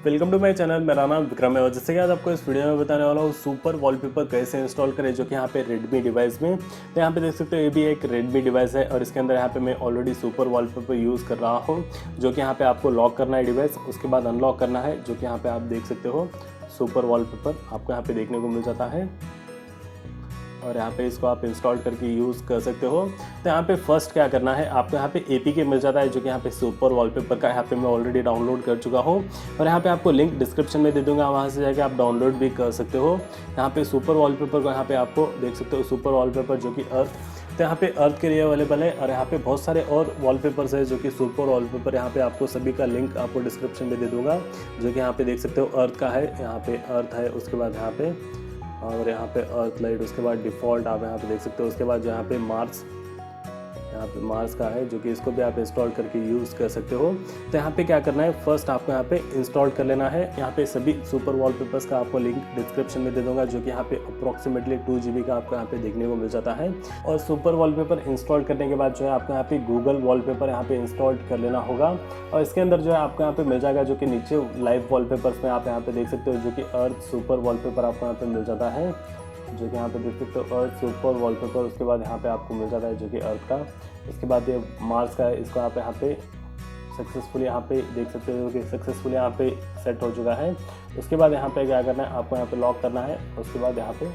Welcome to my channel. मेरा नाम विक्रम है और जैसे कि आज आपको इस वीडियो में बताने वाला हूँ सुपर वॉलपेपर कैसे इंस्टॉल करें, जो कि यहाँ पे रेडमी डिवाइस में। तो यहाँ पे देख सकते हो ये भी एक रेडमी डिवाइस है और इसके अंदर यहाँ पे मैं ऑलरेडी सुपर वॉलपेपर यूज़ कर रहा हूँ, जो कि यहाँ पे आपको लॉक करना है डिवाइस, उसके बाद अनलॉक करना है, जो कि यहाँ पे आप देख सकते हो सुपर वॉलपेपर आपको यहाँ पे देखने को मिल जाता है और यहाँ पे इसको आप इंस्टॉल करके यूज़ कर सकते हो। तो यहाँ पे फर्स्ट क्या करना है, आपको यहाँ पे APK मिल जाता है, जो कि यहाँ पे सुपर वॉलपेपर का यहाँ पे मैं ऑलरेडी डाउनलोड कर चुका हूँ और यहाँ पे आपको लिंक डिस्क्रिप्शन में दे दूंगा, वहाँ से जाके आप डाउनलोड भी कर सकते हो। यहाँ पे सुपर वॉलपेपर को यहाँ पे आपको देख सकते हो सुपर वॉलपेपर जो कि अर्थ, तो यहाँ पे अर्थ के लिए अवेलेबल है और यहाँ पे बहुत सारे और वॉलपेपर्स है जो कि सुपर वॉलपेपर, यहाँ पे आपको सभी का लिंक आपको डिस्क्रिप्शन में दे दूंगा। जो कि यहाँ पे देख सकते हो अर्थ का है, यहाँ पे अर्थ है, उसके बाद यहाँ पे और यहाँ पे अर्थ लाइट, उसके बाद डिफ़ॉल्ट आप यहाँ पे देख सकते हो, उसके बाद जो यहाँ पे मार्स का है, जो कि इसको भी आप इंस्टॉल करके यूज़ कर सकते हो। तो यहाँ पे क्या करना है, फर्स्ट आपको यहाँ पे इंस्टॉल कर लेना है। यहाँ पे सभी सुपर वॉलपेपर्स का आपको लिंक डिस्क्रिप्शन में दे दूंगा, जो कि यहाँ पे अप्रॉक्सीमेटली 2 GB का आपको यहाँ पे देखने को मिल जाता है। और सुपर वॉलपेपर इंस्टॉल करने के बाद जो है आपको यहाँ पे गूगल वॉलपेपर यहाँ पे इंस्टॉल कर लेना होगा और इसके अंदर जो है आपको यहाँ पे मिल जाएगा, जो कि नीचे लाइव वॉलपेपर्स में आप यहाँ पे देख सकते हो, जो कि अर्थ सुपर वॉलपेपर आपको यहाँ पे मिल जाता है, जो कि यहाँ पे देख सकते हो अर्थ सुपर वॉलपेपर। उसके बाद यहाँ पे आपको मिल जाता है जो कि अर्थ का, उसके बाद ये मार्स का है, इसको आप यहाँ पे सक्सेसफुली यहाँ पे देख सकते हो कि सक्सेसफुली यहाँ पे सेट हो चुका है। उसके बाद यहाँ पे क्या करना है, आपको यहाँ पे लॉक करना है, उसके बाद यहाँ पे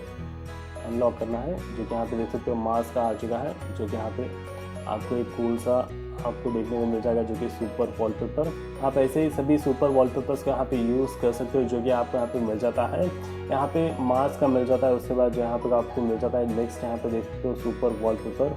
अनलॉक करना है, जो कि यहाँ पे देख सकते हो मार्स का आ चुका है, जो कि यहाँ पे आपको एक कूल सा आपको देखने को मिल जाएगा, जो कि सुपर वॉलपेपर। आप ऐसे ही सभी सुपर वॉलपेपर्स को यहाँ पे यूज़ कर सकते हो, जो कि आपको यहाँ पे मिल जाता है। यहाँ पे मार्स का मिल जाता है, उसके बाद जो यहाँ पे आपको मिल जाता है नेक्स्ट, यहाँ पे देख सकते हो सुपर वॉलपेपर,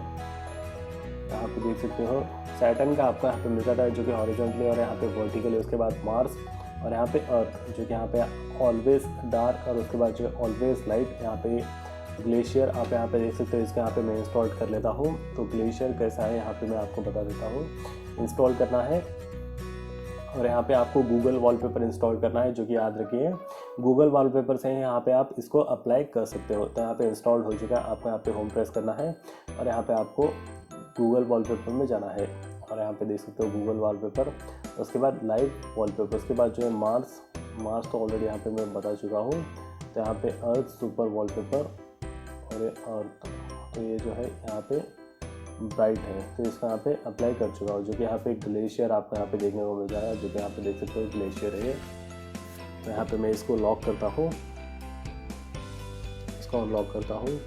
यहाँ पे देख सकते हो सैटर्न का आपको यहाँ पे मिल जाता है, जो कि हॉरिजॉन्टली और यहाँ पे वर्टिकली। उसके बाद मार्स और यहाँ पे अर्थ, जो कि यहाँ पे ऑलवेज डार्क और उसके बाद जो है ऑलवेज लाइट। यहाँ पे ग्लेशियर आप यहाँ पे देख सकते हो, इसके यहाँ पे मैं इंस्टॉल कर लेता हूँ। तो ग्लेशियर कैसा है यहाँ पे मैं आपको बता देता हूँ। इंस्टॉल करना है और यहाँ पे आपको गूगल वॉलपेपर इंस्टॉल करना है, जो कि याद रखिए गूगल वॉलपेपर से यहाँ पे आप इसको अप्लाई कर सकते हो। तो यहाँ पे इंस्टॉल हो चुका है, आपको यहाँ पे होम प्रेस करना है और यहाँ पे आपको गूगल वॉलपेपर में जाना है और यहाँ पे देख सकते हो गूगल वॉलपेपर। उसके बाद लाइव वॉलपेपर, उसके बाद जो है मार्स तो ऑलरेडी यहाँ पे मैं बता चुका हूँ। तो यहाँ पे अर्थ सुपर वॉलपेपर और ये अर्थ, तो ये जो है यहाँ पे ब्राइट है, तो इसको यहाँ पे अप्लाई कर चुका हूँ। जो कि यहाँ पे ग्लेशियर आपको यहाँ पे देखने को मिल जाएगा, जो कि यहाँ पे देख सकते हो ग्लेशियर है। तो यहाँ पे मैं इसको लॉक करता हूँ, इसको अनलॉक करता हूँ।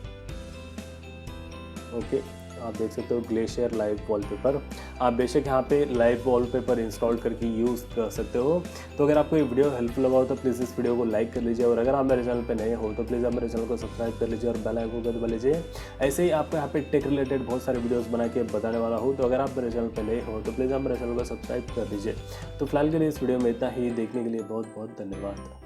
ओके, आप देख सकते हो ग्लेशियर लाइव वॉलपेपर। आप बेशक यहाँ पे लाइव वॉलपेपर इंस्टॉल करके यूज़ कर सकते हो। तो अगर आपको ये वीडियो हेल्पफुल लगा हो तो प्लीज़ इस वीडियो को लाइक कर लीजिए और अगर आप मेरे चैनल पे नए हो तो प्लीज़ आप मेरे चैनल को सब्सक्राइब कर लीजिए और बेल आइकन को दबा लीजिए। ऐसे ही आपको यहाँ पे टेक रिलेटेड बहुत सारे वीडियोज़ बना के बताने वाला हूँ। तो अगर आप मेरे चैनल पर नए हो तो प्लीज़ आप मेरे चैनल को सब्सक्राइब कर लीजिए। तो फिलहाल के लिए इस वीडियो में इतना ही। देखने के लिए बहुत बहुत धन्यवाद।